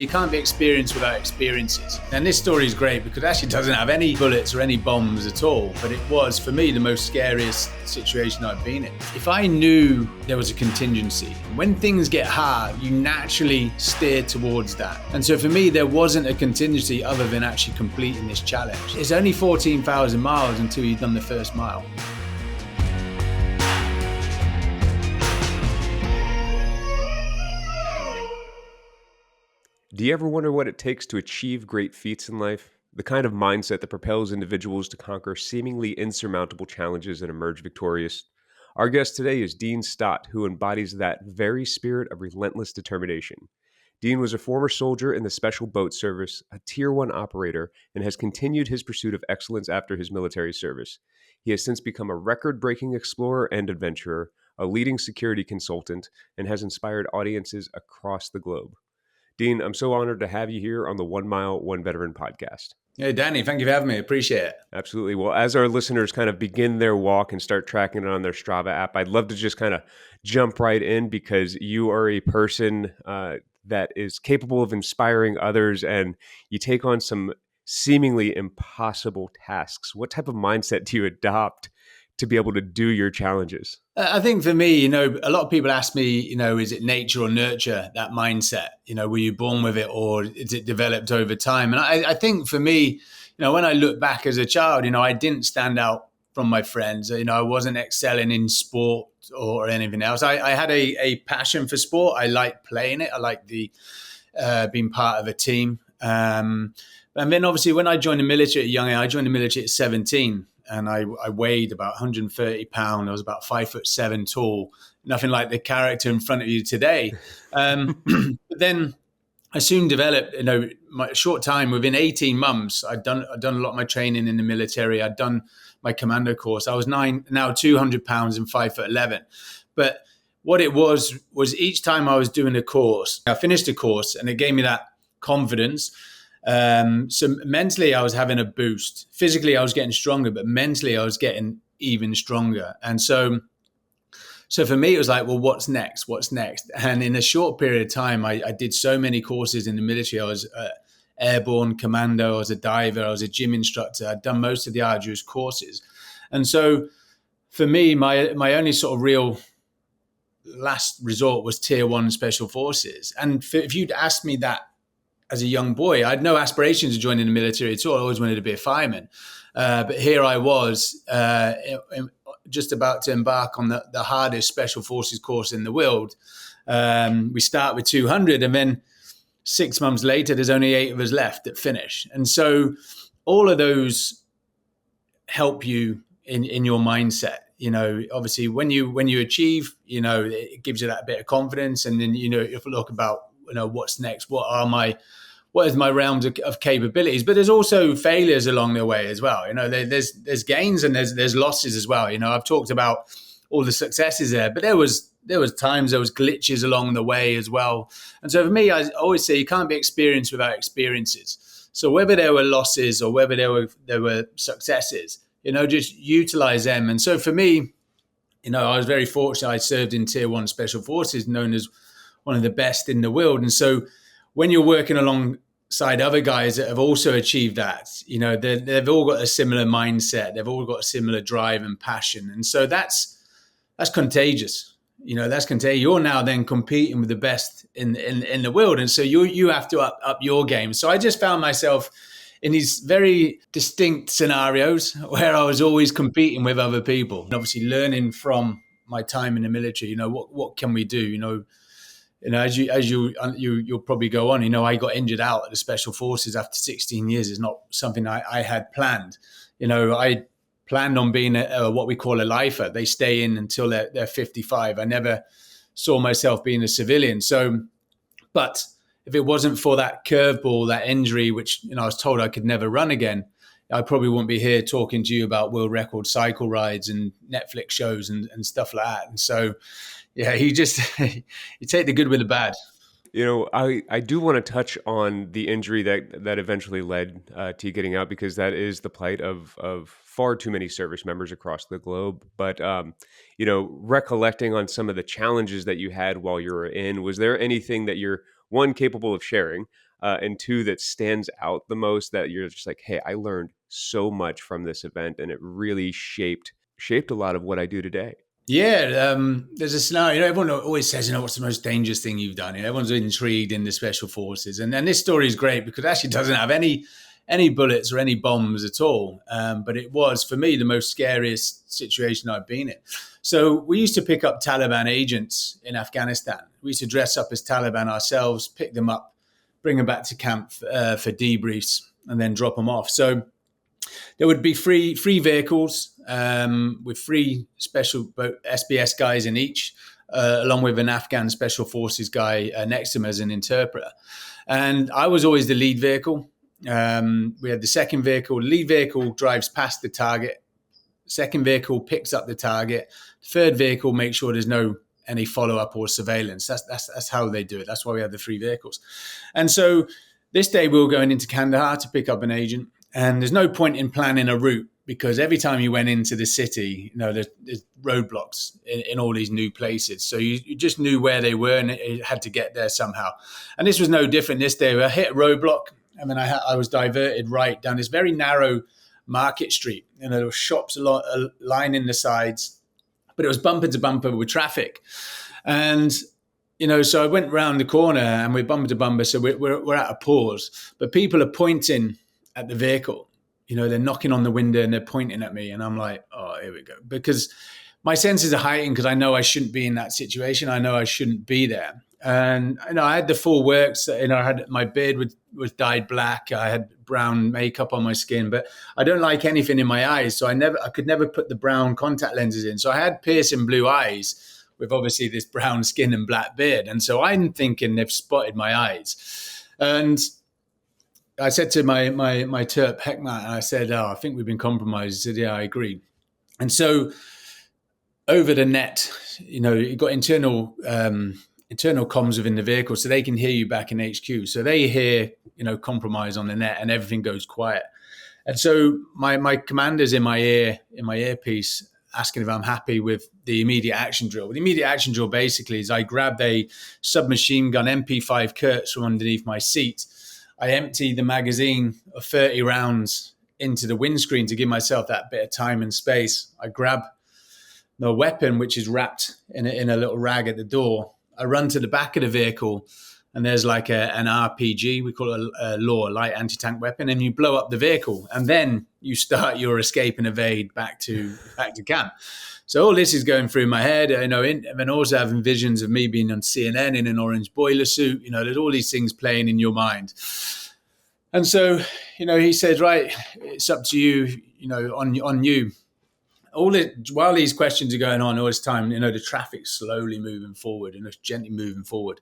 You can't be experienced without experiences. And this story is great because it actually doesn't have any bullets or any bombs at all. But it was, for me, the most scariest situation I've been in. If I knew there was a contingency, when things get hard, you naturally steer towards that. And so for me, there wasn't a contingency other than actually completing this challenge. It's only 14,000 miles until you've done the first mile. Do you ever wonder what it takes to achieve great feats in life? The kind of mindset that propels individuals to conquer seemingly insurmountable challenges and emerge victorious? Our guest today is Dean Stott, who embodies that very spirit of relentless determination. Dean was a former soldier in the Special Boat Service, a Tier 1 operator, and has continued his pursuit of excellence after his military service. He has since become a record-breaking explorer and adventurer, a leading security consultant, and has inspired audiences across the globe. Dean, I'm so honored to have you here on the 1 Mile, 1 Veteran podcast. Hey, Danny, thank you for having me. Appreciate it. Absolutely. Well, as our listeners kind of begin their walk and start tracking it on their Strava app, I'd love to just kind of jump right in because you are a person that is capable of inspiring others and you take on some seemingly impossible tasks. What type of mindset do you adopt to be able to do your challenges? I think for me, a lot of people ask me, is it nature or nurture, that mindset? Were you born with it or is it developed over time? And I think for me, when I look back as a child, I didn't stand out from my friends. I wasn't excelling in sport or anything else. I had a passion for sport. I liked playing it. I liked being part of a team. And then obviously when I joined the military at a young age, I joined the military at 17. And I weighed about 130 pounds. I was about 5'7" tall, nothing like the character in front of you today. But then I soon developed, my short time, within 18 months, I'd done a lot of my training in the military. I'd done my commando course. I was now 200 pounds and 5'11". But what it was each time I was doing a course, I finished the course and it gave me that confidence. So mentally I was having a boost. Physically I was getting stronger, but mentally I was getting even stronger. And so for me it was like, well, what's next? And in a short period of time, I did so many courses in the military. I was airborne commando, I was a diver, I was a gym instructor. I'd done most of the arduous courses. And so for me, my only sort of real last resort was Tier 1 Special Forces. And if you'd asked me that as a young boy, I had no aspirations of joining the military at all. I always wanted to be a fireman. But here I was just about to embark on the hardest special forces course in the world. We start with 200 and then 6 months later, there's only 8 of us left at finish. And so all of those help you in your mindset. Obviously when you achieve, it gives you that bit of confidence. And then, if you look about, what's next, what is my realms of capabilities, but there's also failures along the way as well. There's gains and there's losses as well. I've talked about all the successes there, but there was times there was glitches along the way as well. And so for me, I always say you can't be experienced without experiences. So whether there were losses or whether there were successes, just utilize them. And so for me, I was very fortunate. I served in Tier 1 Special Forces, known as one of the best in the world. And so when you're working alongside other guys that have also achieved that, they've all got a similar mindset. They've all got a similar drive and passion. And so that's contagious. That's contagious. You're now then competing with the best in the world. And so you have to up your game. So I just found myself in these very distinct scenarios where I was always competing with other people and obviously learning from my time in the military. What can we do? As you'll probably go on, I got injured out at the Special Forces after 16 years. It's not something I had planned. I planned on being what we call a lifer. They stay in until they're 55. I never saw myself being a civilian. So, but if it wasn't for that curveball, that injury, which I was told I could never run again, I probably wouldn't be here talking to you about world record cycle rides and Netflix shows and stuff like that. And so, yeah, you take the good with the bad. I do want to touch on the injury that eventually led to you getting out, because that is the plight of far too many service members across the globe. But, recollecting on some of the challenges that you had while you were in, was there anything that you're, one, capable of sharing, and two that stands out the most that you're just like, hey, I learned so much from this event, and it really shaped a lot of what I do today. Yeah, there's a scenario. Everyone always says, what's the most dangerous thing you've done? Everyone's intrigued in the special forces, and this story is great because it actually doesn't have any bullets or any bombs at all. But it was for me the most scariest situation I've been in. So we used to pick up Taliban agents in Afghanistan. We used to dress up as Taliban ourselves, pick them up, bring them back to camp for debriefs, and then drop them off. So there would be three vehicles with three special SBS guys in each, along with an Afghan special forces guy next to him as an interpreter. And I was always the lead vehicle. We had the second vehicle. The lead vehicle drives past the target. Second vehicle picks up the target. Third vehicle makes sure there's no any follow up or surveillance. That's how they do it. That's why we have the three vehicles. And so this day we were going into Kandahar to pick up an agent. And there's no point in planning a route because every time you went into the city, there's roadblocks in all these new places. So you just knew where they were and you had to get there somehow. And this was no different this day. I hit a roadblock and then I was diverted right down this very narrow market street. There were shops lining the sides, but it was bumper to bumper with traffic. And so I went round the corner and we're bumper to bumper. So we're at a pause, but people are pointing at the vehicle. They're knocking on the window and they're pointing at me. And I'm like, oh, here we go. Because my senses are heightened because I know I shouldn't be in that situation. I know I shouldn't be there. And I had the full works. I had my beard was dyed black. I had brown makeup on my skin, but I don't like anything in my eyes. So I could never put the brown contact lenses in. So I had piercing blue eyes with obviously this brown skin and black beard. And so I'm thinking they've spotted my eyes. And I said to my Terp Heckmat, and I said, I think we've been compromised. He said, yeah, I agree. And so over the net, you've got internal comms within the vehicle, so they can hear you back in HQ. So they hear, compromise on the net and everything goes quiet. And so my commander's in my earpiece asking if I'm happy with the immediate action drill. The immediate action drill basically is I grabbed a submachine gun MP5 Kurtz from underneath my seat. I empty the magazine of 30 rounds into the windscreen to give myself that bit of time and space. I grab the weapon, which is wrapped in a little rag at the door. I run to the back of the vehicle, and there's like an RPG, we call it a LAW, light anti-tank weapon, and you blow up the vehicle, and then you start your escape and evade back to camp. So all this is going through my head, and then also having visions of me being on CNN in an orange boiler suit. There's all these things playing in your mind. And so, he said, right, it's up to you, on you. While these questions are going on all this time, the traffic's slowly moving forward and it's gently moving forward,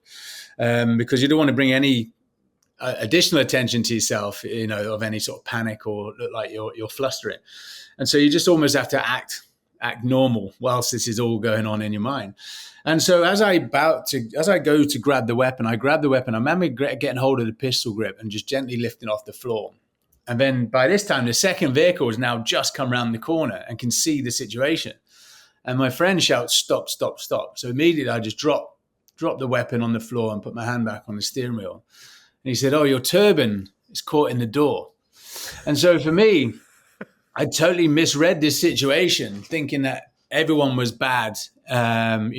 because you don't want to bring any additional attention to yourself, of any sort of panic or look like you're flustering. And so you just almost have to act normal whilst this is all going on in your mind. And so as I go to grab the weapon, I remember getting hold of the pistol grip and just gently lifting off the floor. And then by this time, the second vehicle has now just come around the corner and can see the situation. And my friend shouts, stop, stop, stop. So immediately I just drop the weapon on the floor and put my hand back on the steering wheel. And he said, oh, your turban is caught in the door. And so for me, I totally misread this situation, thinking that everyone was bad, and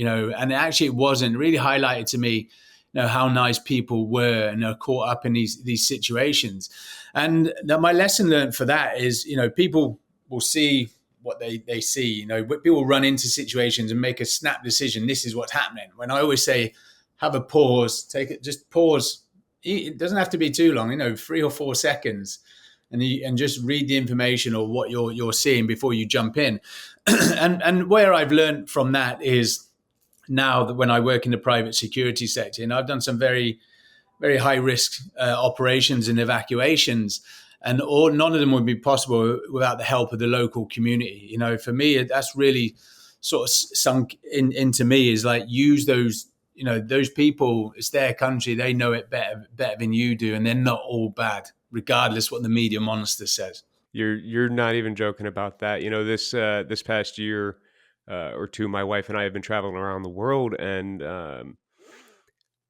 actually it wasn't. It really highlighted to me, how nice people were and are caught up in these situations. And that my lesson learned for that is, people will see what they see. People run into situations and make a snap decision. This is what's happening. When I always say, have a pause, just pause. It doesn't have to be too long, 3 or 4 seconds. And just read the information or what you're seeing before you jump in. and where I've learned from that is now that when I work in the private security sector, and I've done some very, very high risk operations and evacuations, and none of them would be possible without the help of the local community. For me, that's really sort of sunk into me, is like use those. Those people, it's their country. They know it better than you do. And they're not all bad, regardless what the media monster says. You're not even joking about that. This past year or two, my wife and I have been traveling around the world, and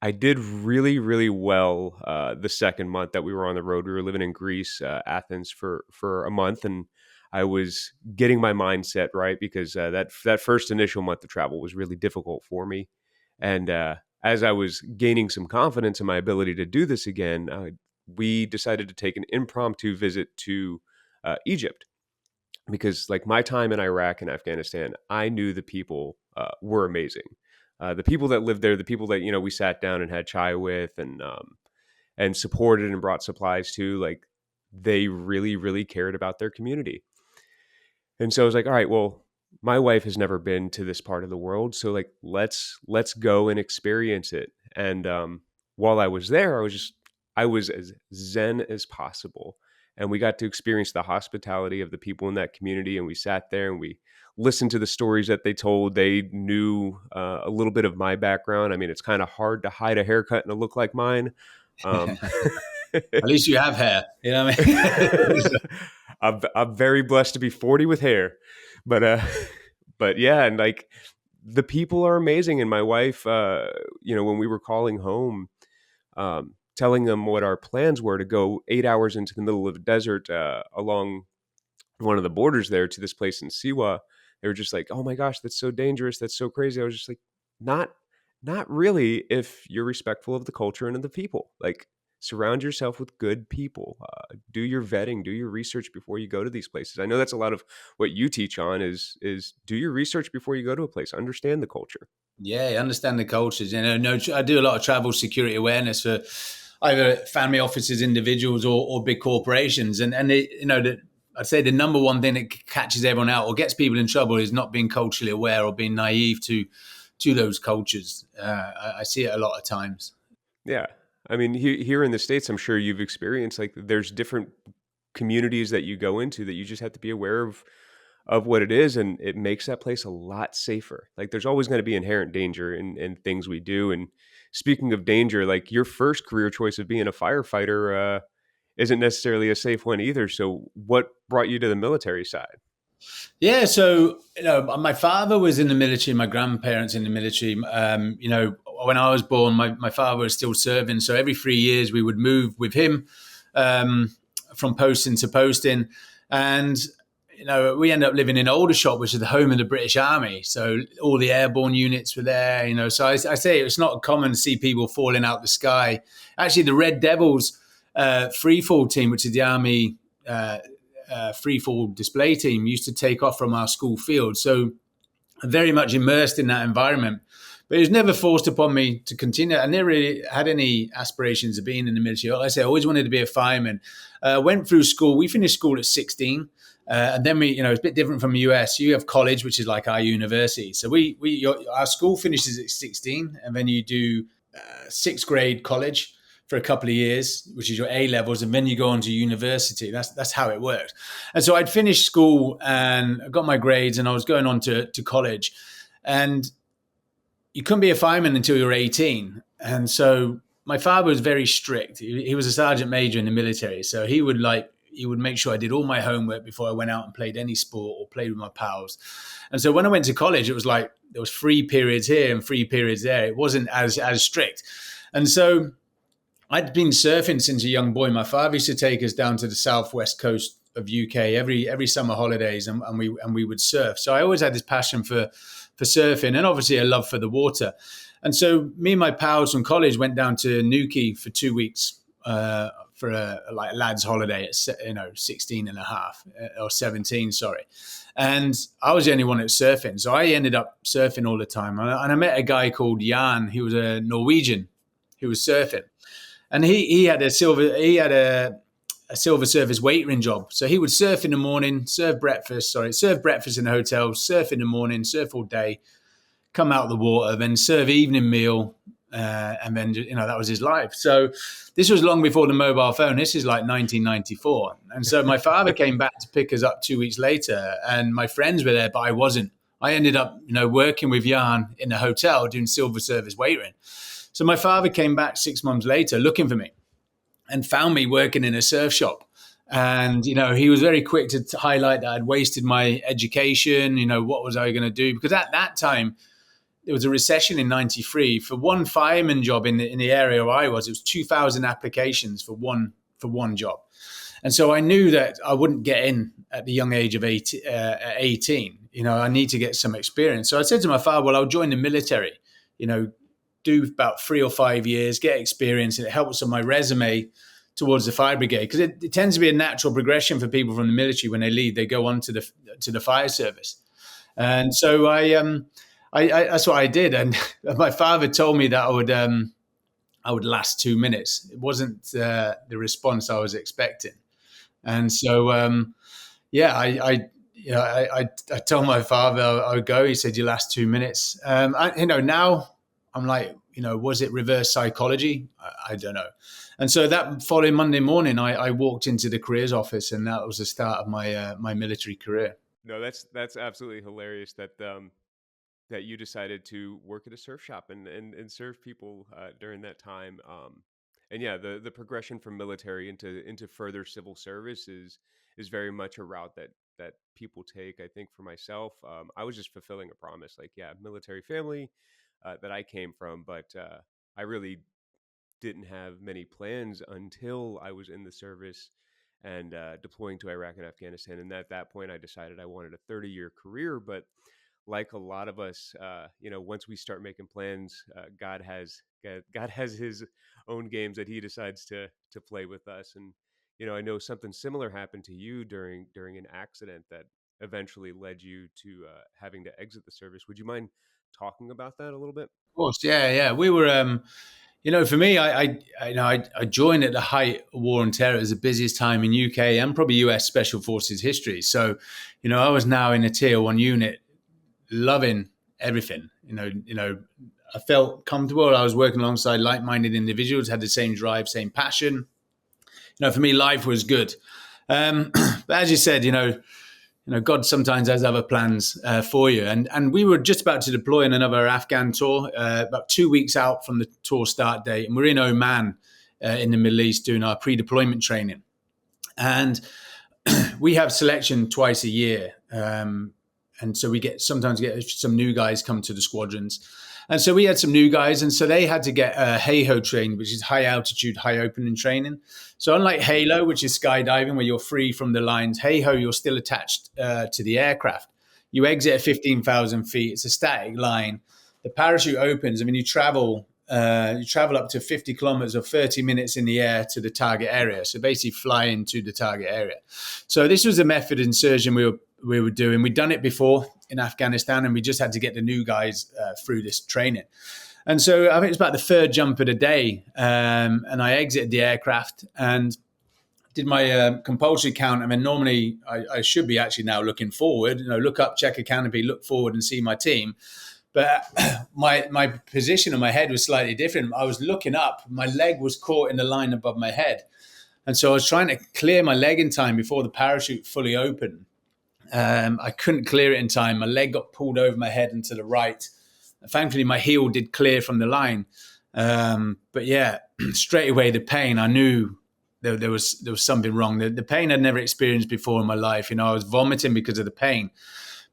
I did really, really well the second month that we were on the road. We were living in Greece, Athens, for a month, and I was getting my mindset right because that first initial month of travel was really difficult for me. And as I was gaining some confidence in my ability to do this again, we decided to take an impromptu visit to Egypt because, like my time in Iraq and Afghanistan, I knew the people were amazing. The people that lived there, the people that we sat down and had chai with, and supported and brought supplies to, like they really, really cared about their community. And so I was like, all right, well, my wife has never been to this part of the world, so like let's go and experience it. And while I was there, I was as zen as possible, and we got to experience the hospitality of the people in that community. And we sat there and we listened to the stories that they told. They knew a little bit of my background. I mean, it's kind of hard to hide a haircut and a look like mine. Um, At least you have hair. You know what I mean? I'm very blessed to be 40 with hair, but but yeah, and like the people are amazing. And my wife, when we were calling home, telling them what our plans were to go 8 hours into the middle of the desert along one of the borders there to this place in Siwa, they were just like, "Oh my gosh, that's so dangerous. That's so crazy." I was just like, "Not, not really. If you're respectful of the culture and of the people, like surround yourself with good people. Do your vetting, do your research before you go to these places." I know that's a lot of what you teach on is do your research before you go to a place. Understand the culture. Yeah, I understand the cultures. No, I do a lot of travel security awareness for either family offices, individuals, or big corporations. And I'd say the number one thing that catches everyone out or gets people in trouble is not being culturally aware or being naive to those cultures. I see it a lot of times. Yeah. I mean, here in the States, I'm sure you've experienced like there's different communities that you go into that you just have to be aware of what it is, and it makes that place a lot safer. Like there's always going to be inherent danger in things we do. And speaking of danger, like your first career choice of being a firefighter isn't necessarily a safe one either. So what brought you to the military side? Yeah, so my father was in the military, my grandparents in the military. When I was born, my father was still serving, so every 3 years we would move with him um, from posting to posting, and we ended up living in Aldershot, which is the home of the British Army. So all the airborne units were there. So I say it's not common to see people falling out the sky. Actually, the Red Devils free fall team, which is the Army. Free fall display team used to take off from our school field. So I'm very much immersed in that environment. But it was never forced upon me to continue. I never really had any aspirations of being in the military. Like I say, I always wanted to be a fireman. Went through school. We finished school at 16. And then it's a bit different from the US. You have college, which is like our university. So our school finishes at 16, and then you do sixth grade college for a couple of years, which is your A levels, and then you go on to university. That's how it worked. And so I'd finished school and I got my grades, and I was going on to college. And you couldn't be a fireman until you were 18. And so my father was very strict. He was a sergeant major in the military, so he would make sure I did all my homework before I went out and played any sport or played with my pals. And so when I went to college, it was like there was 3 periods here and 3 periods there. It wasn't as strict. And so I'd been surfing since a young boy. My father used to take us down to the southwest coast of UK every summer holidays, and we would surf. So I always had this passion for surfing, and obviously a love for the water. And so me and my pals from college went down to Newquay for 2 weeks for a lads holiday at 16 and a half or 17, sorry. And I was the only one that was surfing, so I ended up surfing all the time. And I met a guy called Jan. He was a Norwegian who was surfing. And he had a silver service waitering job. So he would surf in the morning, serve breakfast in the hotel, surf in the morning, surf all day, come out of the water, then serve evening meal, and then that was his life. So this was long before the mobile phone. This is like 1994, and so my father came back to pick us up 2 weeks later, and my friends were there, but I wasn't. I ended up working with Jan in the hotel doing silver service waitering. So my father came back 6 months later looking for me and found me working in a surf shop. And, he was very quick to highlight that I'd wasted my education. What was I going to do? Because at that time, there was a recession in '93 for one fireman job in the area where I was. It was 2,000 applications for one job. And so I knew that I wouldn't get in at the young age of 18. I need to get some experience. So I said to my father, well, I'll join the military, do about 3 or 5 years, get experience, and it helps on my resume towards the fire brigade. Because it tends to be a natural progression for people from the military. When they leave, they go on to the fire service. And so I that's what I did. And my father told me that I would last 2 minutes. It wasn't the response I was expecting. And so, yeah, I told my father I would go. He said, "You last 2 minutes." Now I'm like, was it reverse psychology? I don't know. And so that following Monday morning, I walked into the careers office, and that was the start of my military career. No, that's absolutely hilarious that you decided to work at a surf shop and serve people during that time. And yeah, the progression from military into further civil service is very much a route that people take. I think for myself, I was just fulfilling a promise. Like, yeah, military family that I came from, but I really didn't have many plans until I was in the service and deploying to Iraq and Afghanistan. And at that point, I decided I wanted a 30-year career. But like a lot of us, once we start making plans, God has His own games that He decides to play with us. And I know something similar happened to you during an accident that eventually led you to having to exit the service. Would you mind talking about that a little bit? Of course, yeah, yeah. We were, for me, I joined at the height of war on terror. It was the busiest time in UK and probably US Special Forces history. So, I was now in a tier one unit, loving everything. I felt comfortable. I was working alongside like-minded individuals, had the same drive, same passion. For me, life was good. But as you said, God sometimes has other plans for you. And we were just about to deploy in another Afghan tour, about 2 weeks out from the tour start date. And we're in Oman in the Middle East doing our pre-deployment training. And we have selection twice a year. And so we sometimes get some new guys come to the squadrons. And so we had some new guys, and so they had to get HALO training, which is high altitude, high opening training. So unlike HALO, which is skydiving, where you're free from the lines, HALO, you're still attached to the aircraft. You exit at 15,000 feet. It's a static line. The parachute opens. I mean, you travel up to 50 kilometers or 30 minutes in the air to the target area. So basically fly into the target area. So this was a method insertion we were doing. We'd done it before in Afghanistan, and we just had to get the new guys through this training. And so I think it was about the third jump of the day, and I exited the aircraft and did my compulsory count. I mean, normally I should be actually now looking forward, look up, check a canopy, look forward and see my team. But my position on my head was slightly different. I was looking up, my leg was caught in the line above my head. And so I was trying to clear my leg in time before the parachute fully opened. I couldn't clear it in time. My leg got pulled over my head and to the right. Thankfully, my heel did clear from the line. But yeah, straight away the pain, I knew there was something wrong. The pain I'd never experienced before in my life. I was vomiting because of the pain.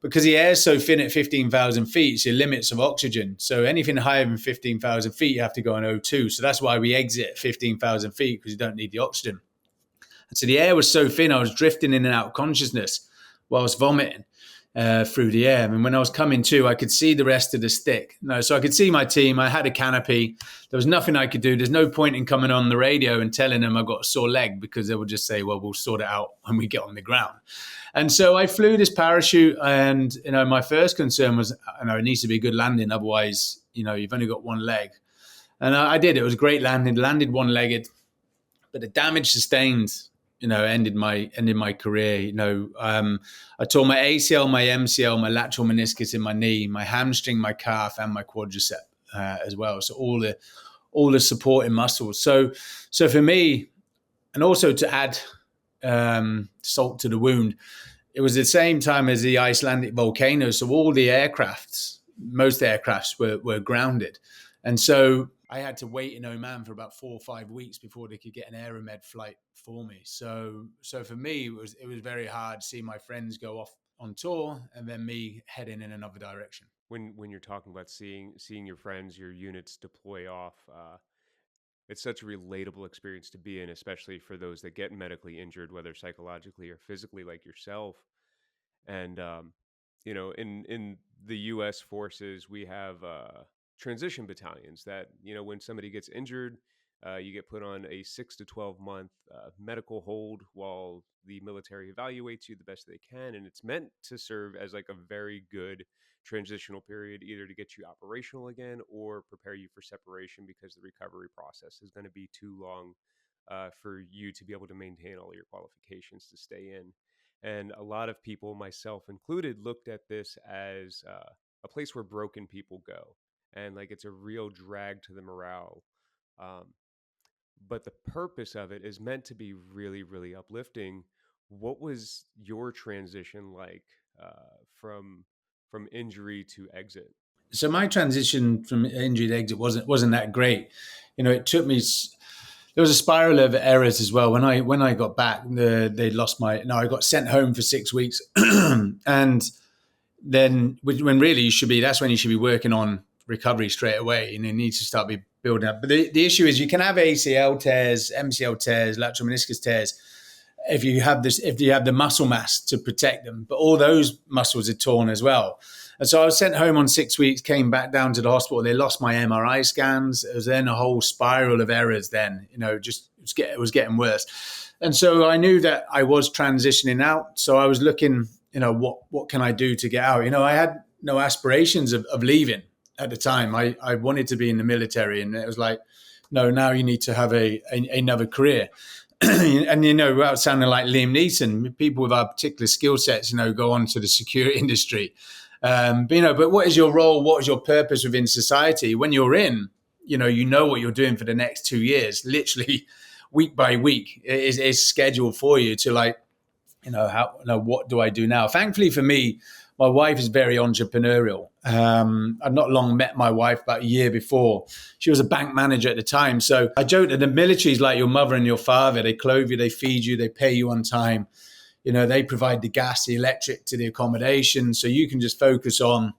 Because the air is so thin at 15,000 feet, it's your limits of oxygen. So anything higher than 15,000 feet, you have to go on O2. So that's why we exit at 15,000 feet, because you don't need the oxygen. And so the air was so thin, I was drifting in and out of consciousness while I was vomiting through the air. And when I was coming to, I could see the rest of the stick. So I could see my team. I had a canopy. There was nothing I could do. There's no point in coming on the radio and telling them I've got a sore leg, because they would just say, well, we'll sort it out when we get on the ground. And so I flew this parachute, and my first concern was, it needs to be a good landing. Otherwise, you've only got one leg. And I did. It was a great landing. Landed one-legged, but the damage sustained, ended my career. I tore my ACL, my MCL, my lateral meniscus in my knee, my hamstring, my calf, and my quadricep as well. So all the supporting muscles. So for me, and also to add salt to the wound, it was the same time as the Icelandic volcano. So all the most aircrafts were grounded. And so I had to wait in Oman for about 4 or 5 weeks before they could get an Aeromed flight for me. So for me, it was very hard seeing my friends go off on tour and then me heading in another direction. when you're talking about seeing your friends, your units deploy off. It's such a relatable experience to be in, especially for those that get medically injured, whether psychologically or physically, like yourself. And in the U.S. forces, we have transition battalions that when somebody gets injured, you get put on a 6 to 12 month medical hold while the military evaluates you the best they can, and it's meant to serve as like a very good transitional period, either to get you operational again or prepare you for separation, because the recovery process is going to be too long for you to be able to maintain all your qualifications to stay in. And a lot of people, myself included, looked at this as a place where broken people go. And like it's a real drag to the morale. Um, but the purpose of it is meant to be really, really uplifting. What was your transition like from injury to exit? So my transition from injury to exit wasn't that great. It took me. There was a spiral of errors as well. When I got back, they lost my. No, I got sent home for 6 weeks, and then when really you should be. That's when you should be working on recovery straight away, and you need to start be building up. But the issue is you can have ACL tears, MCL tears, lateral meniscus tears if you have the muscle mass to protect them, but all those muscles are torn as well. And so I was sent home on 6 weeks, came back down to the hospital. They lost my MRI scans. It was then a whole spiral of errors. Then it was getting worse, and so I knew that I was transitioning out. So I was looking, what can I do to get out? I had no aspirations of leaving at the time. I wanted to be in the military, and it was like, no, now you need to have another career. And without sounding like Liam Neeson, people with our particular skill sets, go on to the security industry. But what is your role? What is your purpose within society? When you're in, you know what you're doing for the next 2 years. Literally, week by week is scheduled for you to what do I do now? Thankfully for me, my wife is very entrepreneurial. I'd not long met my wife, about a year before. She was a bank manager at the time. So I joked that the military is like your mother and your father. They clothe you, they feed you, they pay you on time. They provide the gas, the electric to the accommodation. So you can just focus on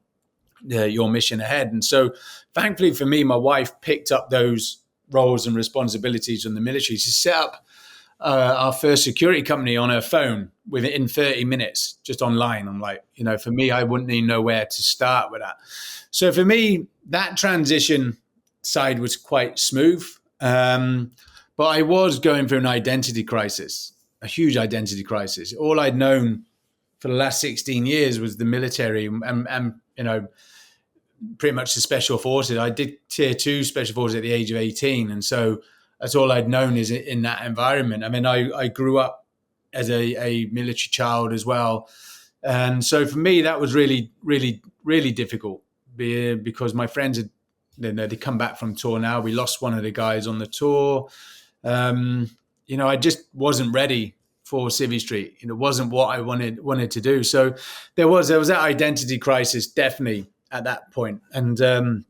your mission ahead. And so thankfully for me, my wife picked up those roles and responsibilities in the military. She set up our first security company on her phone within 30 minutes, just online. I'm like, for me, I wouldn't even know where to start with that. So for me, that transition side was quite smooth. But I was going through an identity crisis, a huge identity crisis. All I'd known for the last 16 years was the military and pretty much the special forces. I did tier 2 special forces at the age of 18. And so that's all I'd known is in that environment. I mean, I grew up as a military child as well. And so for me, that was really, really, really difficult because my friends had, they come back from tour now. We lost one of the guys on the tour. I just wasn't ready for Civvy Street. It wasn't what I wanted to do. So there was that identity crisis definitely at that point. And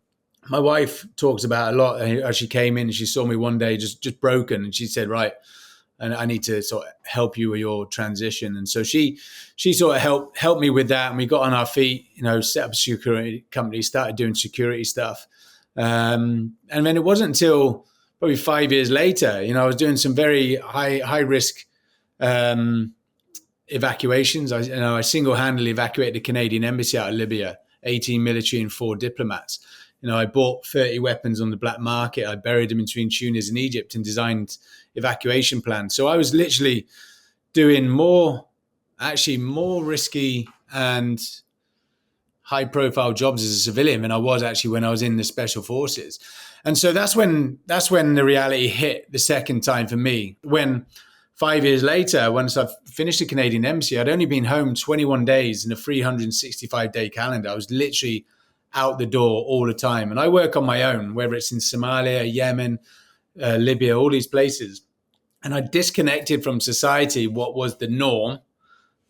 my wife talks about a lot. As she came in, she saw me one day just broken, and she said, "Right, and I need to sort of help you with your transition." And so she sort of helped me with that, and we got on our feet. Set up a security company, started doing security stuff, and then it wasn't until probably 5 years later, I was doing some very high risk evacuations. I single-handedly evacuated the Canadian embassy out of Libya, 18 military and 4 diplomats. I bought 30 weapons on the black market. I buried them between Tunis and Egypt and designed evacuation plans. So I was literally doing more risky and high-profile jobs as a civilian than I was actually when I was in the special forces. And so that's when the reality hit the second time for me. When 5 years later, once I finished the Canadian embassy, I'd only been home 21 days in a 365-day calendar. I was literally out the door all the time. And I work on my own, whether it's in Somalia, Yemen, Libya, all these places. And I disconnected from society, what was the norm,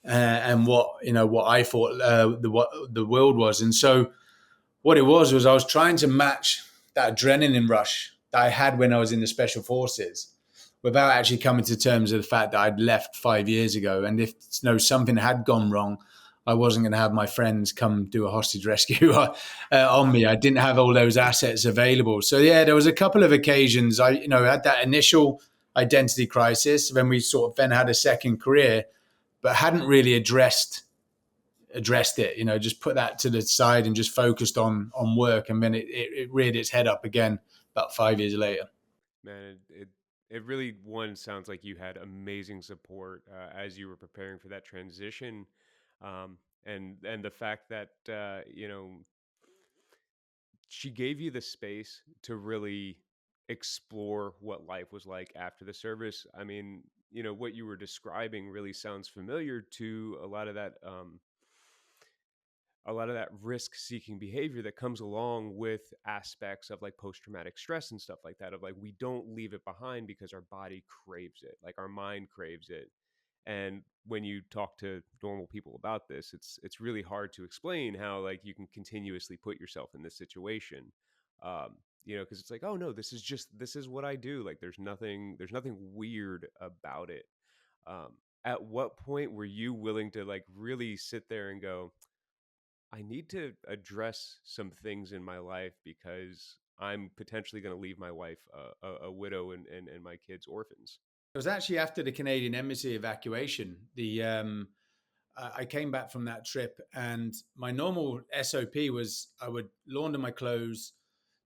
and what I thought what the world was. And so what it was I was trying to match that adrenaline rush that I had when I was in the special forces, without actually coming to terms with the fact that I'd left 5 years ago. And if something had gone wrong, I wasn't going to have my friends come do a hostage rescue on me. I didn't have all those assets available. So yeah, there was a couple of occasions I, had that initial identity crisis. Then we sort of then had a second career, but hadn't really addressed it. Just put that to the side and just focused on work. And then it reared its head up again about 5 years later. Man, it really one sounds like you had amazing support as you were preparing for that transition, and the fact that she gave you the space to really explore what life was like after the service. I mean, what you were describing really sounds familiar to a lot of that risk seeking behavior that comes along with aspects of like post traumatic stress and stuff like that, of like we don't leave it behind because our body craves it, like our mind craves it. And when you talk to normal people about this, it's really hard to explain how like you can continuously put yourself in this situation. Because it's like, oh no, this is what I do. Like there's nothing weird about it. At what point were you willing to like really sit there and go, I need to address some things in my life because I'm potentially going to leave my wife a widow and my kids orphans? It was actually after the Canadian Embassy evacuation. I came back from that trip, and my normal SOP was I would launder my clothes,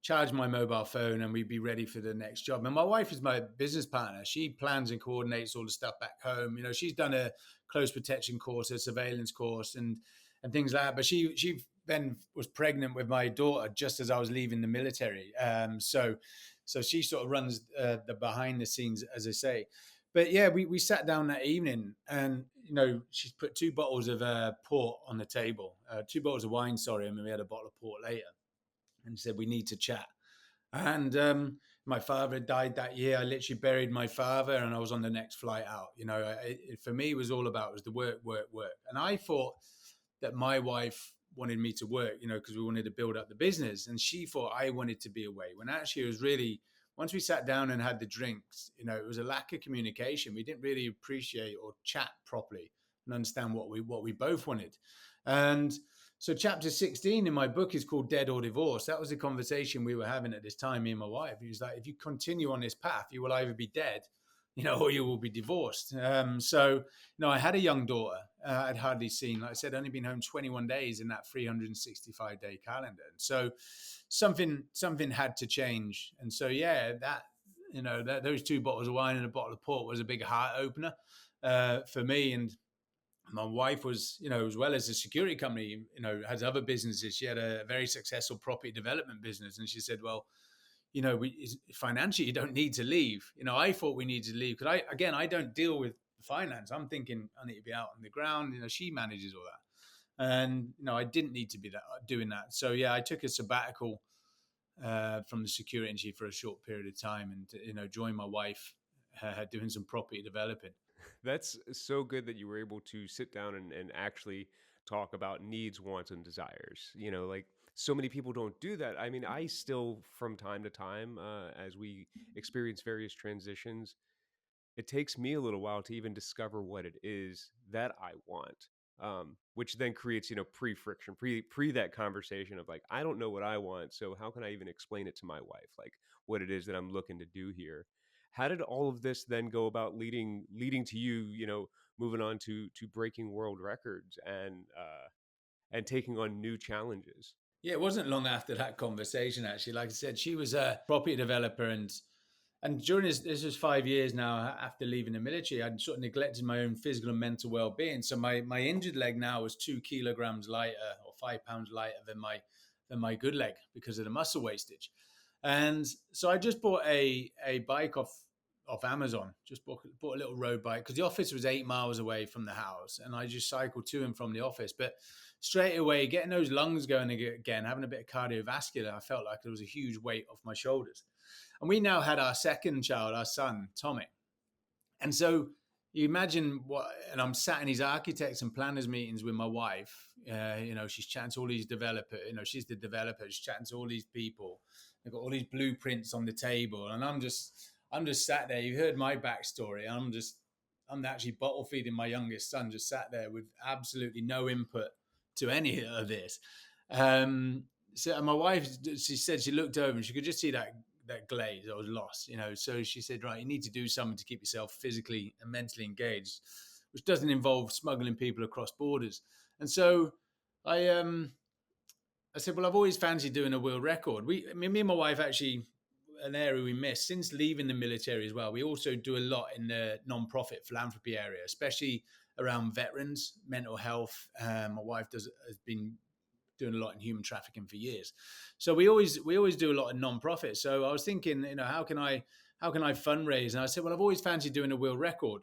charge my mobile phone, and we'd be ready for the next job. And my wife is my business partner. She plans and coordinates all the stuff back home. She's done a close protection course, a surveillance course, and things like that. But she then was pregnant with my daughter just as I was leaving the military. So she sort of runs the behind the scenes, as I say. But yeah, we sat down that evening, and she's put two bottles of port on the table, two bottles of wine. Sorry, and we had a bottle of port later, and said we need to chat. And my father had died that year. I literally buried my father, and I was on the next flight out. For me, it was all about was the work, work, work. And I thought that my wife wanted me to work, because we wanted to build up the business, and she thought I wanted to be away. When actually it was really once we sat down and had the drinks, it was a lack of communication. We didn't really appreciate or chat properly and understand what we both wanted. And so chapter 16 in my book is called Dead or Divorced. That was the conversation we were having at this time, me and my wife. He was like, if you continue on this path, you will either be dead, or you will be divorced. I had a young daughter. I'd hardly seen, like I said, only been home 21 days in that 365-day calendar. And so something had to change. And so, yeah, those two bottles of wine and a bottle of port was a big heart opener for me. And my wife was, as well as a security company, has other businesses. She had a very successful property development business. And she said, well, financially, you don't need to leave. I thought we needed to leave because I don't deal with finance. I'm thinking I need to be out on the ground. She manages all that. And, I didn't need to be doing that. So, yeah, I took a sabbatical from the security industry for a short period of time and, joined my wife doing some property developing. That's so good that you were able to sit down and actually talk about needs, wants, and desires. Like so many people don't do that. I mean, I still, from time to time, as we experience various transitions, it takes me a little while to even discover what it is that I want. Which then creates, pre friction, pre that conversation of like, I don't know what I want, so how can I even explain it to my wife, like what it is that I'm looking to do here? How did all of this then go about leading to you, moving on to breaking world records and taking on new challenges? Yeah, it wasn't long after that conversation, actually. Like I said, she was a property developer, and during this was 5 years now after leaving the military, I'd sort of neglected my own physical and mental well-being. So my injured leg now was 2 kilograms lighter or 5 pounds lighter than my good leg because of the muscle wastage. And so I just bought a bike off Amazon. Just bought a little road bike because the office was 8 miles away from the house, and I just cycled to and from the office. But straight away, getting those lungs going again, having a bit of cardiovascular, I felt like there was a huge weight off my shoulders. And we now had our second child, our son, Tommy. And so you imagine and I'm sat in these architects and planners meetings with my wife. She's chatting to all these developers. She's the developer. She's chatting to all these people. They've got all these blueprints on the table, and I'm just sat there. You heard my backstory. I'm actually bottle feeding my youngest son, just sat there with absolutely no input to any of this. So and my wife, she said she looked over and she could just see that glaze. I was lost, So she said, right, you need to do something to keep yourself physically and mentally engaged, which doesn't involve smuggling people across borders. And so I I said, well, I've always fancied doing a world record. Me and my wife actually, an area we missed since leaving the military as well. We also do a lot in the non-profit philanthropy area, especially around veterans, mental health. My wife has been doing a lot in human trafficking for years, so we always do a lot of non-profit. So I was thinking, how can I fundraise? And I said, well, I've always fancied doing a world record.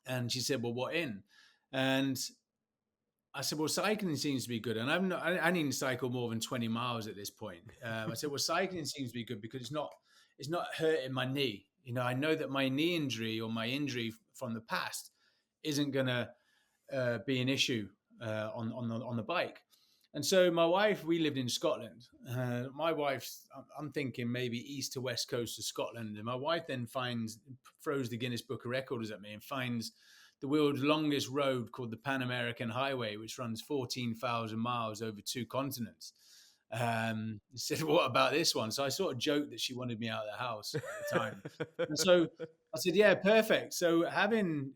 And she said, well, what in? And I said, well, cycling seems to be good. And I didn't cycle more than 20 miles at this point. I said, well, cycling seems to be good because it's not hurting my knee. I know that my knee injury or my injury from the past isn't going to be an issue on the bike. And so my wife, we lived in Scotland. My wife's, I'm thinking maybe east to west coast of Scotland. And my wife then throws the Guinness Book of Records at me and finds the world's longest road called the Pan American Highway, which runs 14,000 miles over two continents. Said, what about this one? So I sort of joked that she wanted me out of the house at the time. And so I said, yeah, perfect. So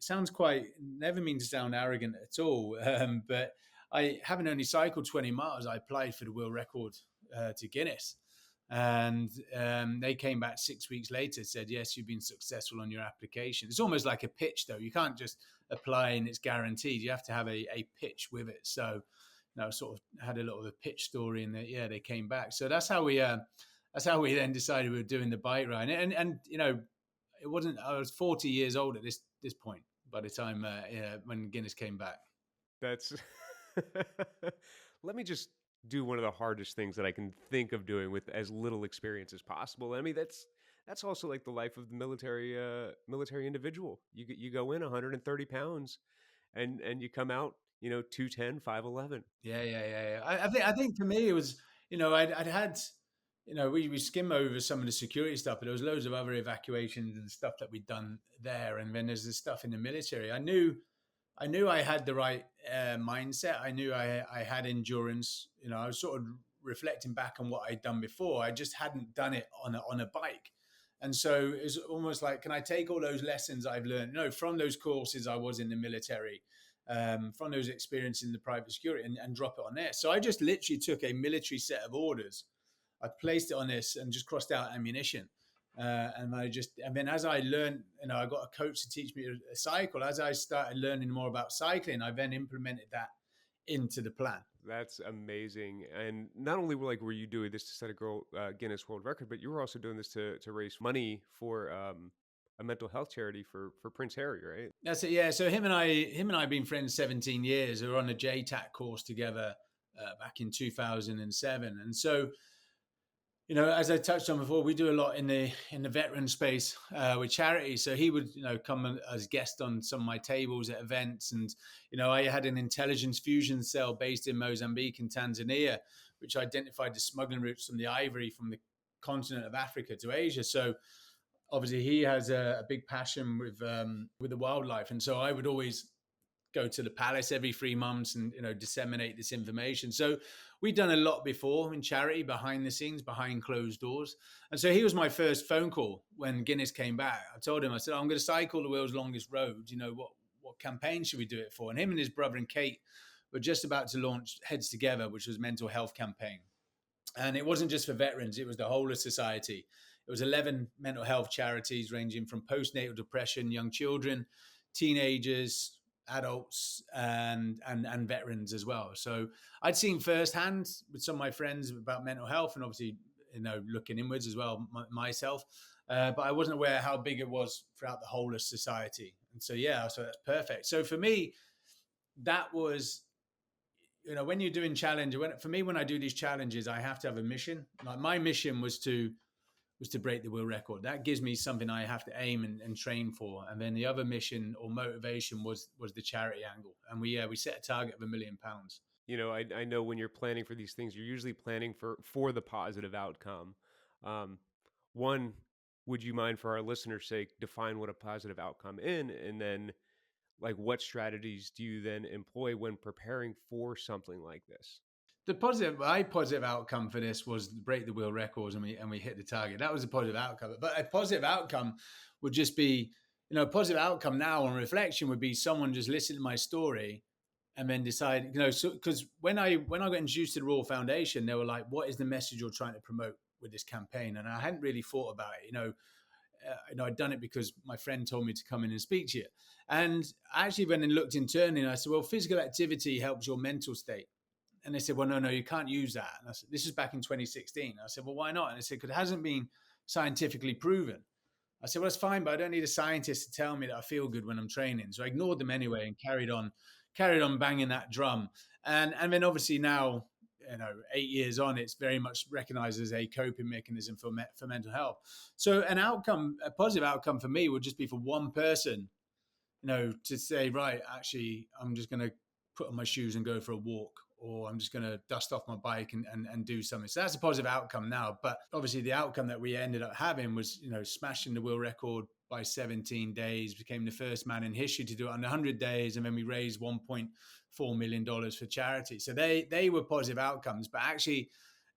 sounds quite, never mean to sound arrogant at all, but having only cycled 20 miles, I applied for the world record to Guinness. And they came back 6 weeks later, said, yes, you've been successful on your application. It's almost like a pitch, though. You can't just apply and it's guaranteed. You have to have a pitch with it. So, sort of had a little of a pitch story, and they came back. So that's how we then decided we were doing the bike ride. And it wasn't. I was 40 years old at this point by the time when Guinness came back. That's let me just do one of the hardest things that I can think of doing with as little experience as possible. I mean, that's also like the life of the military individual. You go in 130 pounds and you come out, 210, 5'11. Yeah. I think for me it was, I'd had, we skim over some of the security stuff, but there was loads of other evacuations and stuff that we'd done there, and then there's the stuff in the military. I knew I had the right mindset. I knew I had endurance. I was sort of reflecting back on what I'd done before. I just hadn't done it on a bike. And so it's almost like, can I take all those lessons I've learned, from those courses I was in the military, from those experiences in the private security, and drop it on there? So I just literally took a military set of orders. I placed it on this and just crossed out ammunition. And then as I learned, I got a coach to teach me a cycle. As I started learning more about cycling, I then implemented that into the plan. That's amazing. And not only were you doing this to set a Guinness World Record, but you were also doing this to raise money for a mental health charity for Prince Harry, right? That's it. Yeah. So him and I have been friends 17 years. We were on a JTAC course together back in 2007. And so, as I touched on before, we do a lot in the veteran space with charities. So he would, come as guest on some of my tables at events, and I had an intelligence fusion cell based in Mozambique and Tanzania, which identified the smuggling routes from the ivory from the continent of Africa to Asia. So obviously, he has a big passion with the wildlife, and so I would always go to the palace every 3 months and disseminate this information. So we'd done a lot before in charity, behind the scenes, behind closed doors. And so he was my first phone call when Guinness came back. I told him, I said, I'm going to cycle the world's longest road. What campaign should we do it for? And him and his brother and Kate were just about to launch Heads Together, which was a mental health campaign. And it wasn't just for veterans, it was the whole of society. It was 11 mental health charities ranging from postnatal depression, young children, teenagers, adults, and veterans as well. So I'd seen firsthand with some of my friends about mental health, and obviously, looking inwards as well myself. But I wasn't aware how big it was throughout the whole of society. And so, so that's perfect. So for me, that was, when you're doing challenge, when I do these challenges, I have to have a mission. Like my mission was to break the world record. That gives me something I have to aim and train for. And then the other mission or motivation was the charity angle. And we set a target of £1 million. I know when you're planning for these things, you're usually planning for the positive outcome. One, would you mind, for our listeners' sake, define what a positive outcome in, and then like what strategies do you then employ when preparing for something like this? My positive outcome for this was break the wheel records, and we hit the target. That was a positive outcome. But a positive outcome would just be, a positive outcome now on reflection would be someone just listened to my story and then decide, because when I got introduced to the Royal Foundation, they were like, "What is the message you're trying to promote with this campaign?" And I hadn't really thought about it. I'd done it because my friend told me to come in and speak to you. And I actually went and looked internally, and I said, "Well, physical activity helps your mental state." And they said, "Well, no, you can't use that." And I said, "This is back in 2016." I said, "Well, why not?" And they said, "Because it hasn't been scientifically proven." I said, "Well, it's fine, but I don't need a scientist to tell me that I feel good when I'm training." So I ignored them anyway and carried on banging that drum. And then obviously now, 8 years on, it's very much recognized as a coping mechanism for mental health. So a positive outcome for me would just be for one person, to say, right, actually, I'm just going to put on my shoes and go for a walk, or I'm just going to dust off my bike and do something. So that's a positive outcome now. But obviously the outcome that we ended up having was, smashing the world record by 17 days, became the first man in history to do it under 100 days. And then we raised $1.4 million for charity. So they were positive outcomes, but actually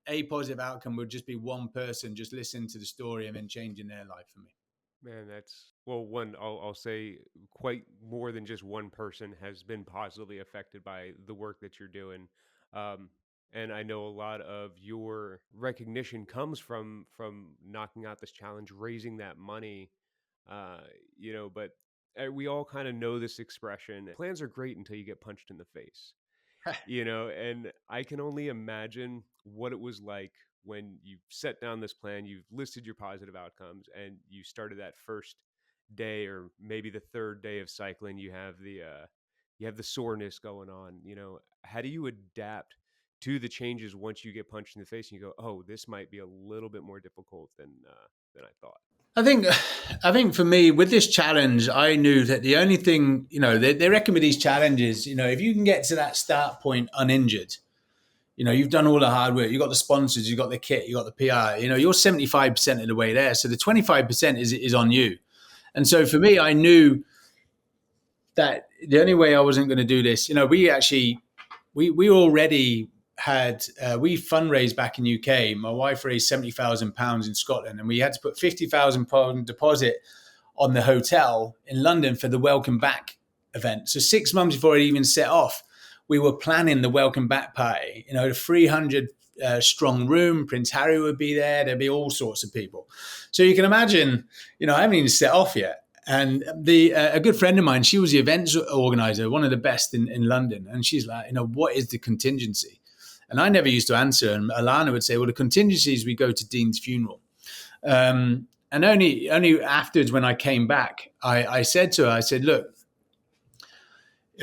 a positive outcome would just be one person just listening to the story and then changing their life for me. Man, that's well, one, I'll say quite more than just one person has been positively affected by the work that you're doing. Um, and I know a lot of your recognition comes from knocking out this challenge, raising that money. Uh, but we all kind of know this expression. Plans are great until you get punched in the face. And I can only imagine what it was like when you set down this plan, you've listed your positive outcomes, and you started that first day or maybe the third day of cycling. You have the soreness going on. How do you adapt to the changes once you get punched in the face and you go, oh, this might be a little bit more difficult than I thought? I think for me with this challenge, I knew that the only thing, they reckon with these challenges, if you can get to that start point uninjured, you've done all the hard work, you've got the sponsors, you've got the kit, you've got the PR, you're 75% of the way there. So the 25% is on you. And so for me, I knew that the only way I wasn't going to do this, we already had we fundraised back in UK. My wife raised £70,000 in Scotland, and we had to put £50,000 deposit on the hotel in London for the Welcome Back event. So 6 months before it even set off, we were planning the Welcome Back party. The 300 strong room. Prince Harry would be there. There'd be all sorts of people. So you can imagine, I haven't even set off yet. And a good friend of mine, she was the events organizer, one of the best in London. And she's like, what is the contingency? And I never used to answer. And Alana would say, well, the contingency is we go to Dean's funeral. And only afterwards, when I came back, I said to her, I said, look,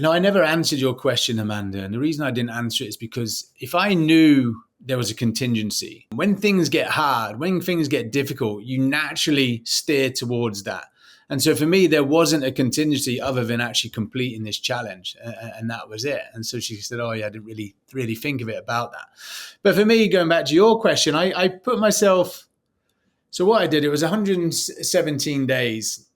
I never answered your question, Amanda. And the reason I didn't answer it is because if I knew there was a contingency, when things get hard, when things get difficult, you naturally steer towards that. And so for me, there wasn't a contingency other than actually completing this challenge. And that was it. And so she said, oh, yeah, I didn't really think of it about that. But for me, going back to your question, I put myself, so what I did, it was 117 days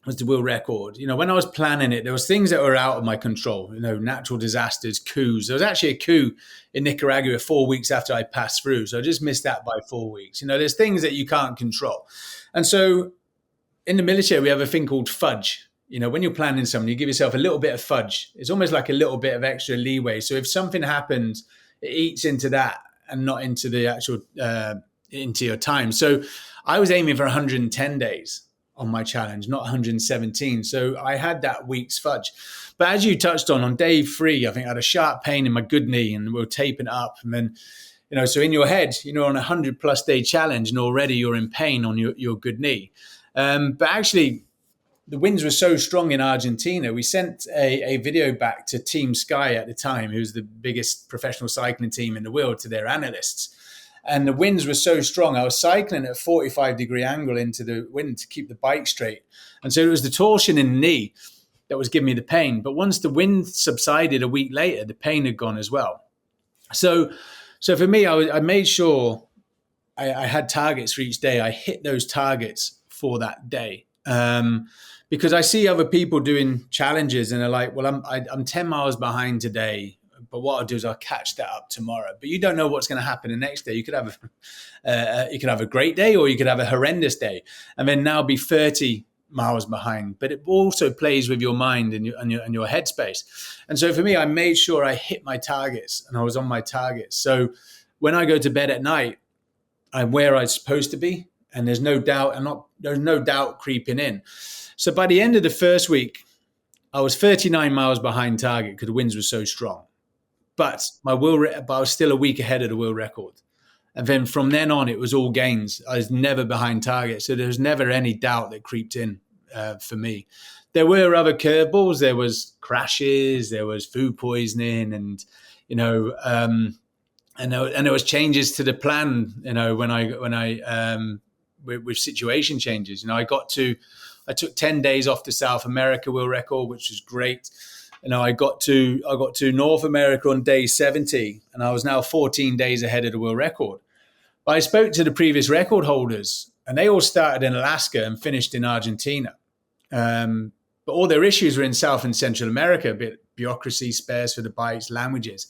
was the world record. When I was planning it, there was things that were out of my control, natural disasters, coups. There was actually a coup in Nicaragua 4 weeks after I passed through. So I just missed that by 4 weeks. There's things that you can't control. And so in the military, we have a thing called fudge. When you're planning something, you give yourself a little bit of fudge. It's almost like a little bit of extra leeway. So if something happens, it eats into that and not into the actual, into your time. So I was aiming for 110 days on my challenge, not 117. So I had that week's fudge. But as you touched on day 3, I think I had a sharp pain in my good knee and we were taping it up. And then, so in your head, on a 100+ day challenge and already you're in pain on your good knee. But actually, the winds were so strong in Argentina, we sent a video back to Team Sky at the time, who's the biggest professional cycling team in the world, to their analysts. And the winds were so strong, I was cycling at a 45-degree angle into the wind to keep the bike straight. And so it was the torsion in the knee that was giving me the pain. But once the wind subsided a week later, the pain had gone as well. So for me, I made sure I had targets for each day. I hit those targets for that day. Because I see other people doing challenges and they're like, well, I'm 10 miles behind today, but what I'll do is I'll catch that up tomorrow. But you don't know what's going to happen the next day. You could have a great day, or you could have a horrendous day, and then now be 30 miles behind. But it also plays with your mind and your headspace. And so for me, I made sure I hit my targets and I was on my targets. So when I go to bed at night, I'm where I'm supposed to be, and there's no doubt. There's no doubt creeping in. So by the end of the first week, I was 39 miles behind target because the winds were so strong. But I was still a week ahead of the world record. And then from then on, it was all gains. I was never behind target. So there was never any doubt that creeped in for me. There were other curveballs. There was crashes. There was food poisoning, and and there was changes to the plan. With situation changes. I took 10 days off the South America world record, which was great. I got to North America on day 70, and I was now 14 days ahead of the world record. But I spoke to the previous record holders, and they all started in Alaska and finished in Argentina. But all their issues were in South and Central America, a bit bureaucracy, spares for the bikes, languages.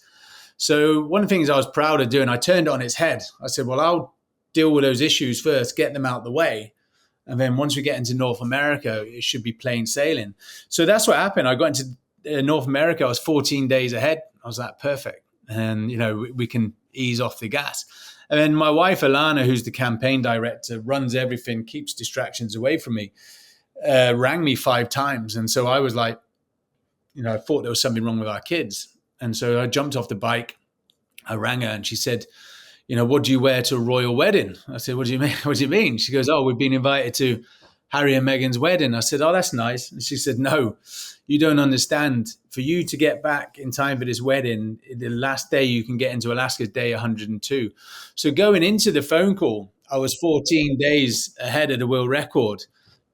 So one of the things I was proud of doing, I turned it on its head. I said, well, I'll deal with those issues first, get them out of the way. And then once we get into North America, it should be plain sailing. So that's what happened. I got into North America. I was 14 days ahead. I was like, perfect. And, we can ease off the gas. And then my wife, Alana, who's the campaign director, runs everything, keeps distractions away from me, rang me 5 times. And so I was like, I thought there was something wrong with our kids. And so I jumped off the bike. I rang her and she said, what do you wear to a royal wedding? I said, what do you mean? What do you mean? She goes, oh, we've been invited to Harry and Meghan's wedding. I said, oh, that's nice. And she said, no, you don't understand. For you to get back in time for this wedding, the last day you can get into Alaska is day 102. So going into the phone call, I was 14 days ahead of the world record.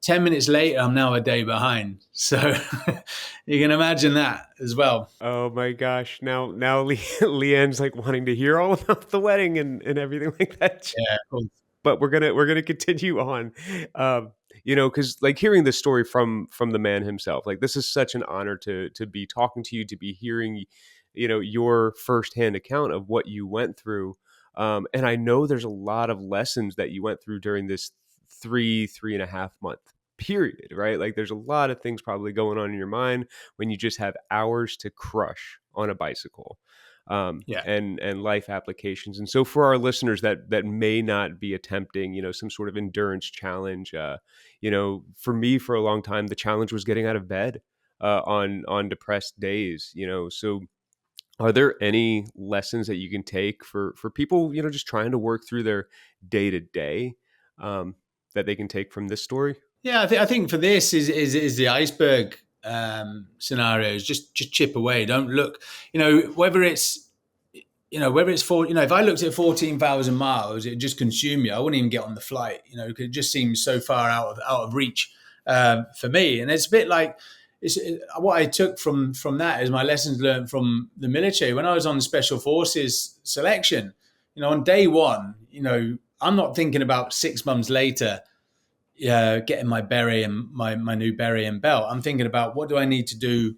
10 minutes later, I'm now a day behind. So you can imagine that as well. Oh my gosh. Now Leanne's like wanting to hear all about the wedding and everything like that. Yeah, cool. But we're gonna continue on. Because like hearing this story from the man himself, like this is such an honor to be talking to you, to be hearing, your firsthand account of what you went through. And I know there's a lot of lessons that you went through during this 3.5 month period, right? Like there's a lot of things probably going on in your mind when you just have hours to crush on a bicycle. And life applications. And so for our listeners that may not be attempting, some sort of endurance challenge, for me, for a long time, the challenge was getting out of bed on depressed days, so are there any lessons that you can take for people, just trying to work through their day to day that they can take from this story? Yeah, I think for this is the iceberg scenarios. Just chip away. Don't look. Whether it's for if I looked at 14,000 miles, it'd just consume me. I wouldn't even get on the flight. It just seems so far out of reach for me. And it's a bit like what I took from that is my lessons learned from the military. When I was on Special Forces selection, on day one, I'm not thinking about 6 months later. Getting my beret and my new beret and belt. I'm thinking about, what do I need to do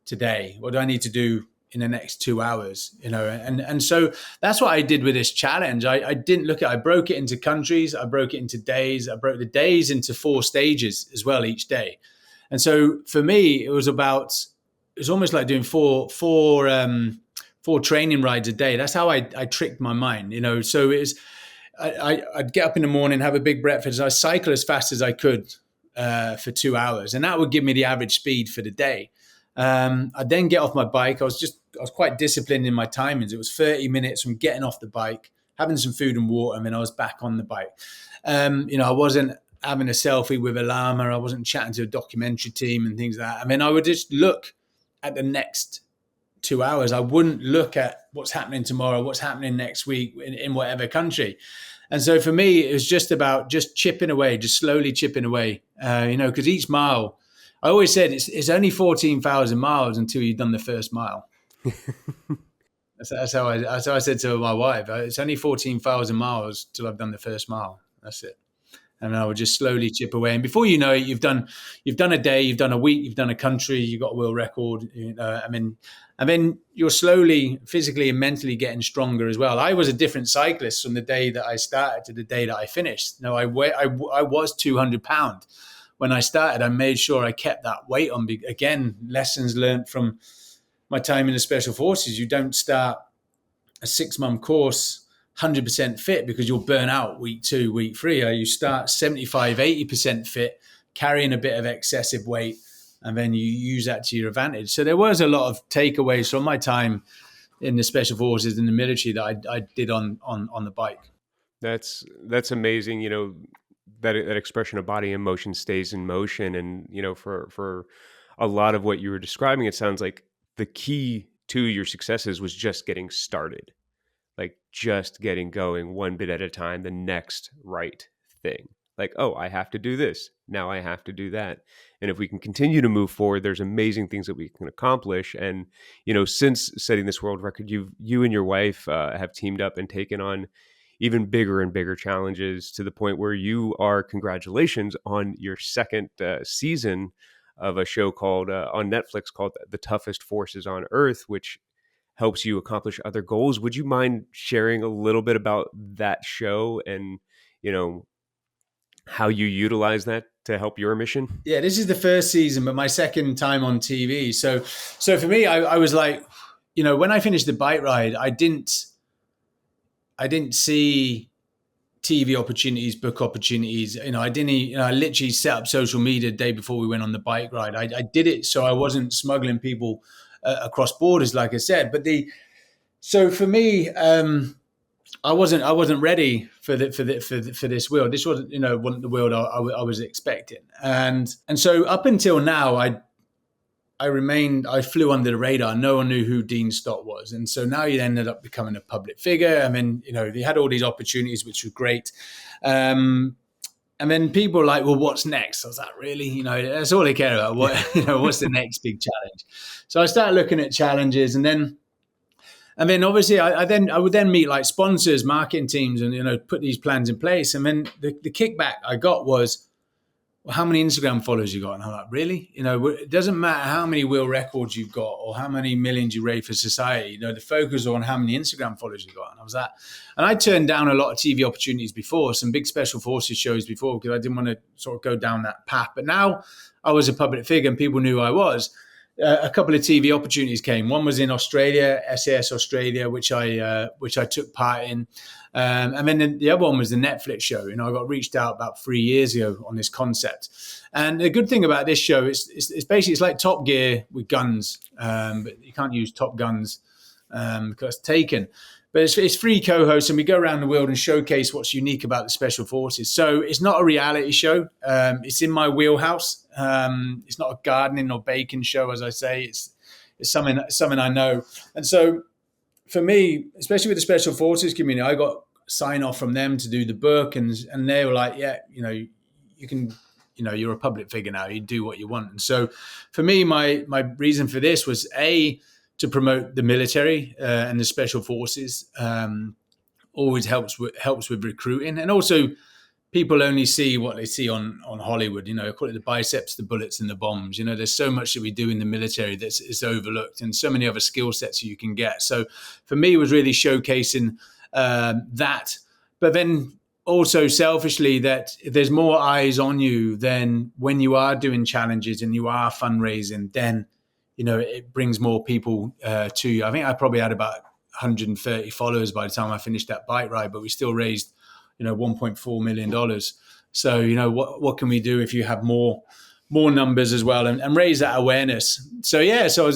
today? What do I need to do in the next 2 hours? And so that's what I did with this challenge. I didn't look at. I broke it into countries. I broke it into days. I broke the days into 4 stages as well each day. And so for me, it was almost like doing four training rides a day. That's how I tricked my mind. So it was. I'd get up in the morning, have a big breakfast. I cycle as fast as I could for 2 hours, and that would give me the average speed for the day. I'd then get off my bike. I was quite disciplined in my timings. It was 30 minutes from getting off the bike, having some food and water, and then I was back on the bike. I wasn't having a selfie with a llama. I wasn't chatting to a documentary team and things like that. I mean, I would just look at the next 2 hours. I wouldn't look at what's happening tomorrow, what's happening next week in whatever country. And so for me, it was just about just chipping away, just slowly chipping away, because each mile, I always said it's only 14,000 miles until you've done the first mile. That's how I said to my wife. It's only 14,000 miles till I've done the first mile. That's it. And I would just slowly chip away. And before you know it, you've done a day, you've done a week, you've done a country, you've got a world record. I mean, and then you're slowly, physically and mentally getting stronger as well. I was a different cyclist from the day that I started to the day that I finished. I was 200 pounds when I started. I made sure I kept that weight on. Again, lessons learned from my time in the special forces. You don't start a 6 month course 100% fit because you'll burn out week 2, week 3. You start 75, 80% fit, carrying a bit of excessive weight, and then you use that to your advantage. So there was a lot of takeaways from my time in the special forces in the military that I did on the bike. That's amazing. That expression of body in motion stays in motion, and for a lot of what you were describing, it sounds like the key to your successes was just getting started, like just getting going one bit at a time, the next right thing. Like, oh, I have to do this. Now I have to do that. And if we can continue to move forward, there's amazing things that we can accomplish. And, since setting this world record, you and your wife have teamed up and taken on even bigger and bigger challenges to the point where you are, congratulations, on your second season of a show called on Netflix called The Toughest Forces on Earth, which helps you accomplish other goals. Would you mind sharing a little bit about that show and, you know, how you utilize that to help your mission? Yeah, this is the first season, but my second time on TV. So for me, I was like, when I finished the bike ride, I didn't see TV opportunities, book opportunities. I didn't. I literally set up social media the day before we went on the bike ride. I did it so I wasn't smuggling people across borders, like I said. So for me, I wasn't ready for this world. This wasn't the world I was expecting. And so up until now, I flew under the radar. No one knew who Dean Stott was. And so now he ended up becoming a public figure. I mean, they had all these opportunities, which were great. And then people were like, well, what's next? I was like, really? That's all they care about. What's the next big challenge? So I started looking at challenges, and then obviously I would then meet like sponsors, marketing teams, and put these plans in place. And then the kickback I got was, well, how many Instagram followers you got? And I'm like, really? It doesn't matter how many world records you've got or how many millions you raise for society. The focus on how many Instagram followers you got. And I was that. And I turned down a lot of TV opportunities before, some big special forces shows before, because I didn't want to sort of go down that path. But now I was a public figure and people knew who I was. A couple of TV opportunities came. One was in Australia, SAS Australia, which I took part in, and then the other one was the Netflix show. I got reached out about 3 years ago on this concept. And the good thing about this show is it's like Top Gear with guns, but you can't use Top Guns because it's taken. But it's free co-hosts, and we go around the world and showcase what's unique about the special forces. So it's not a reality show. It's in my wheelhouse. It's not a gardening or baking show, as I say. It's something I know. And so for me, especially with the special forces community, I got sign off from them to do the book, and they were like, yeah, you can, you're a public figure now. You do what you want. And so for me, my reason for this was to promote the military and the special forces. Always helps with recruiting, and also people only see what they see on Hollywood. I call it the biceps, the bullets, and the bombs. There's so much that we do in the military that's overlooked, and so many other skill sets you can get. So for me, it was really showcasing that, but then also selfishly that if there's more eyes on you, then when you are doing challenges and you are fundraising, then it brings more people to you. I think I probably had about 130 followers by the time I finished that bike ride, but we still raised, $1.4 million. So, what can we do if you have more numbers as well, and raise that awareness? So, yeah, so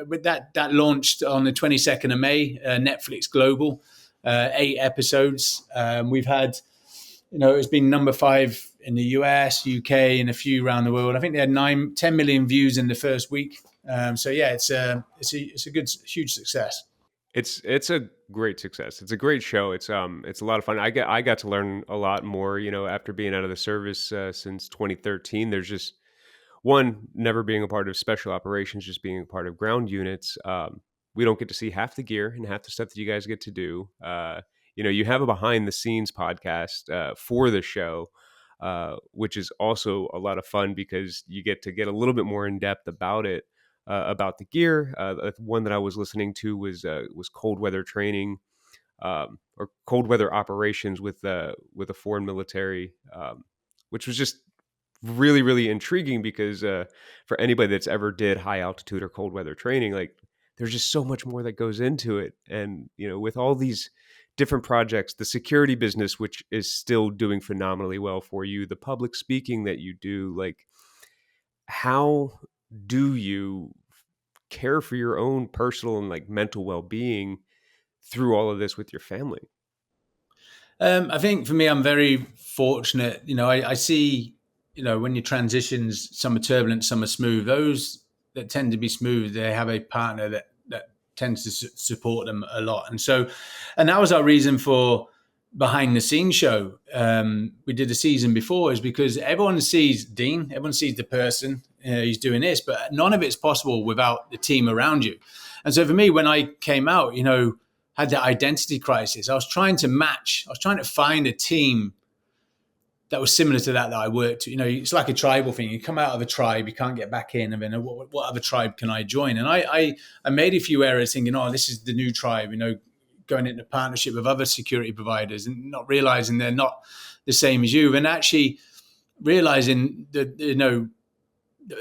with that launched on the 22nd of May, Netflix Global, 8 episodes. We've had, it's been number 5 in the US, UK, and a few around the world. I think they had 10 million views in the first week. So yeah, it's a good, huge success. It's a great success. It's a great show. It's a lot of fun. I got to learn a lot more. After being out of the service since 2013. There's just never being a part of special operations, just being a part of ground units. we don't get to see half the gear and half the stuff that you guys get to do. You have a behind the scenes podcast for the show, which is also a lot of fun because you get a little bit more in depth about it, about the gear. The one that I was listening to was cold weather training, or cold weather operations with a foreign military, which was just really really intriguing because for anybody that's ever did high altitude or cold weather training, like there's just so much more that goes into it. And with all these different projects, the security business, which is still doing phenomenally well for you, the public speaking that you do, like how do you care for your own personal and like mental well-being through all of this with your family? I think for me, I'm very fortunate. I see, when your transitions, some are turbulent, some are smooth. Those that tend to be smooth, they have a partner that tends to support them a lot. And that was our reason for behind the scenes show. We did a season before is because everyone sees Dean, everyone sees the person who's doing this, but none of it's possible without the team around you. And so for me, when I came out, had that identity crisis. I was trying to find a team that was similar to that I worked. It's like a tribal thing. You come out of a tribe, you can't get back in, and then what other tribe can I join? And I made a few errors thinking, oh, this is the new tribe, going into partnership with other security providers and not realizing they're not the same as you. And actually realizing that,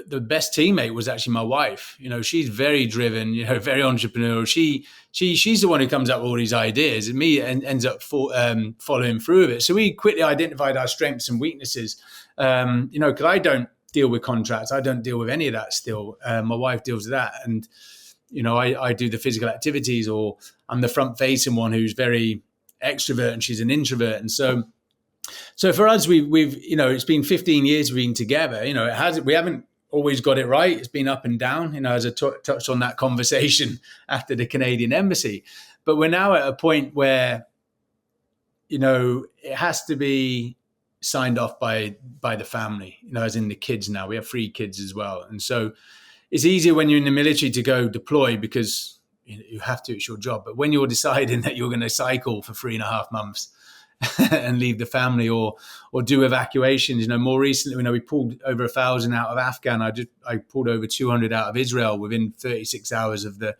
the best teammate was actually my wife. She's very driven, very entrepreneurial. She's the one who comes up with all these ideas, and me ends up following through with it. So we quickly identified our strengths and weaknesses. Because I don't deal with contracts, I don't deal with any of that. Still, my wife deals with that, and I do the physical activities, or I'm the front facing one who's very extrovert, and she's an introvert, and so for us, we've it's been 15 years we've been together. We haven't always got it right. It's been up and down. As I touched on that conversation after the Canadian embassy, but we're now at a point where it has to be signed off by the family. As in the kids now. We have 3 kids as well, and so it's easier when you're in the military to go deploy because you have to. It's your job. But when you're deciding that you're going to cycle for 3.5 months and leave the family or do evacuations. More recently, we pulled over 1,000 out of Afghan. I pulled over 200 out of Israel within 36 hours of the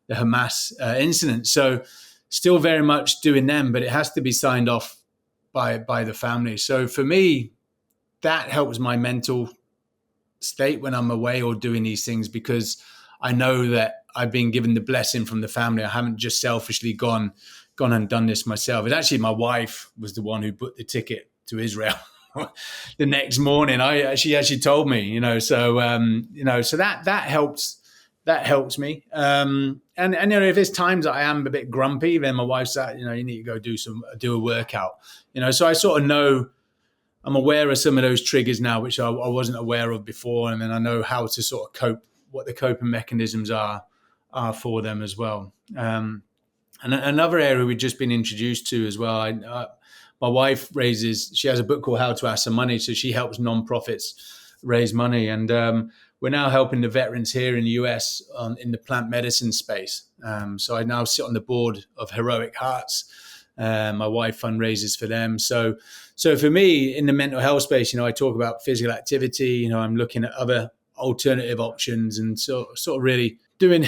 Hamas incident. So still very much doing them, but it has to be signed off by the family. So for me, that helps my mental state when I'm away or doing these things, because I know that I've been given the blessing from the family. I haven't just selfishly gone and done this myself. It's actually my wife was the one who booked the ticket to Israel the next morning. She actually told me, so that helps. That helps me. And if there's times that I am a bit grumpy, then my wife's like, you need to go do a workout. So I sort of know. I'm aware of some of those triggers now, which I wasn't aware of before, and then I know how to sort of cope, what the coping mechanisms are for them as well. And another area we've just been introduced to as well. My wife she has a book called How to Ask for Money, so she helps nonprofits raise money, and we're now helping the veterans here in the US in the plant medicine space. So I now sit on the board of Heroic Hearts. My wife fundraises for them. So for me in the mental health space, I talk about physical activity. I'm looking at other alternative options, and sort of really doing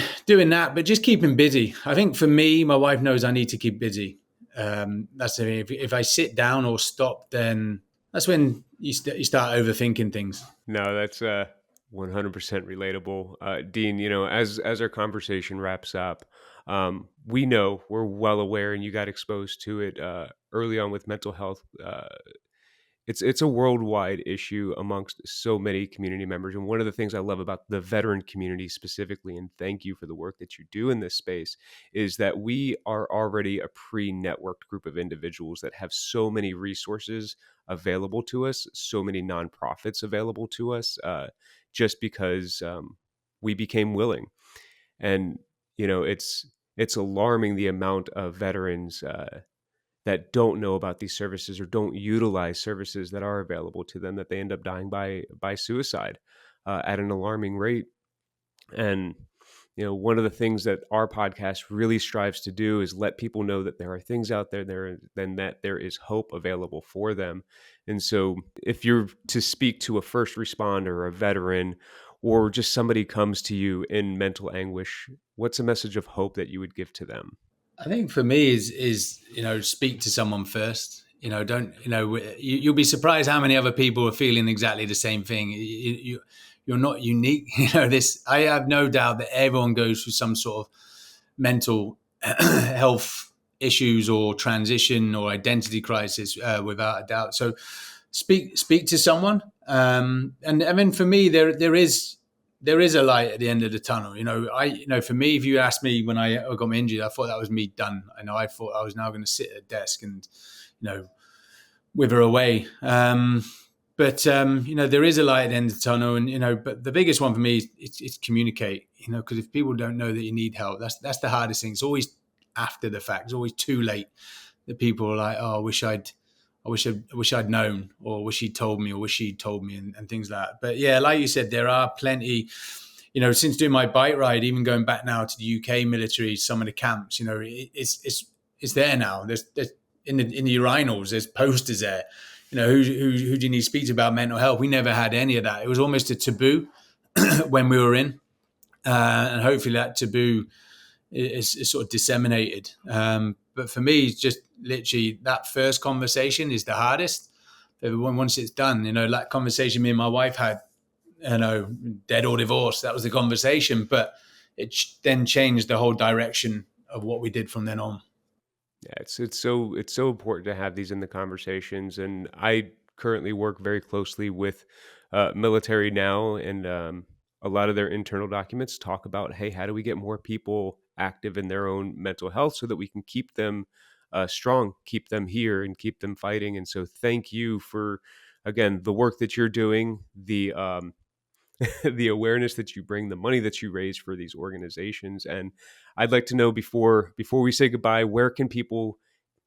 that, but just keeping busy. I think for me, my wife knows I need to keep busy. That's the thing. If I sit down or stop, then that's when you start overthinking things. No, that's 100% relatable. Dean, as our conversation wraps up, we're well aware, and you got exposed to it early on with mental health. It's a worldwide issue amongst so many community members. And one of the things I love about the veteran community specifically, and thank you for the work that you do in this space, is that we are already a pre-networked group of individuals that have so many resources available to us, so many nonprofits available to us, just because we became willing. And it's alarming the amount of veterans that don't know about these services or don't utilize services that are available to them, that they end up dying by suicide at an alarming rate. And One of the things that our podcast really strives to do is let people know that there are things out there, then that there is hope available for them. And so if you're to speak to a first responder, a veteran, or just somebody comes to you in mental anguish, what's a message of hope that you would give to them? I think for me is speak to someone first. Don't you'll be surprised how many other people are feeling exactly the same thing. You're not unique. This I have no doubt that everyone goes through some sort of mental health issues or transition or identity crisis, without a doubt. So speak to someone, and I mean, for me, there is a light at the end of the tunnel. For me, if you asked me when I got my injury, I thought that was me done. I thought I was now going to sit at a desk and wither away. But there is a light at the end of the tunnel, and but the biggest one for me is it's communicate. Because if people don't know that you need help, that's the hardest thing. It's always after the fact. It's always too late that people are like, "Oh, I wish I'd known, or wish he'd told me, or wish she'd told me," and things like that. But yeah, like you said, there are plenty. Since doing my bike ride, even going back now to the UK military, some of the camps, it's there now. There's in the urinals, there's posters there. Who do you need to speak to about mental health? We never had any of that. It was almost a taboo when we were in, and hopefully that taboo is sort of disseminated. But for me, it's just literally that first conversation is the hardest. Once it's done, that conversation me and my wife had, dead or divorced, that was the conversation. But it then changed the whole direction of what we did from then on. Yeah, it's so important to have these in the conversations, and I currently work very closely with military now, and a lot of their internal documents talk about, hey, how do we get more people active in their own mental health so that we can keep them strong, keep them here, and keep them fighting. And so, thank you for again the work that you're doing, the the awareness that you bring, the money that you raise for these organizations. And I'd like to know before we say goodbye, where can people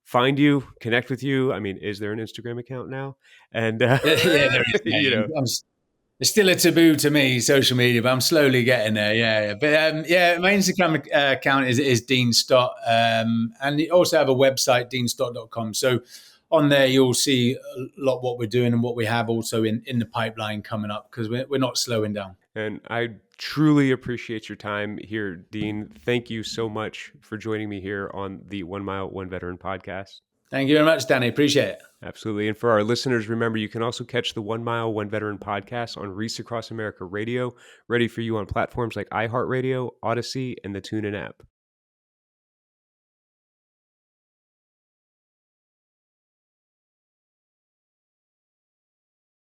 find you, connect with you? I mean, is there an Instagram account now? And Yeah, there is. you know, It's still a taboo to me, social media, but I'm slowly getting there. Yeah, yeah. But yeah, my Instagram account is Dean Stott, and you also have a website, deanstott.com. So on there, you'll see a lot what we're doing and what we have also in the pipeline coming up, because we're not slowing down. and I truly appreciate your time here, Dean. Thank you so much for joining me here on the 1 Mile, One Veteran podcast. Thank you very much, Danny. Appreciate it. Absolutely. And for our listeners, remember, you can also catch the 1 Mile, One Veteran podcast on Reese Across America Radio, ready for you on platforms like iHeartRadio, Odyssey, and the TuneIn app.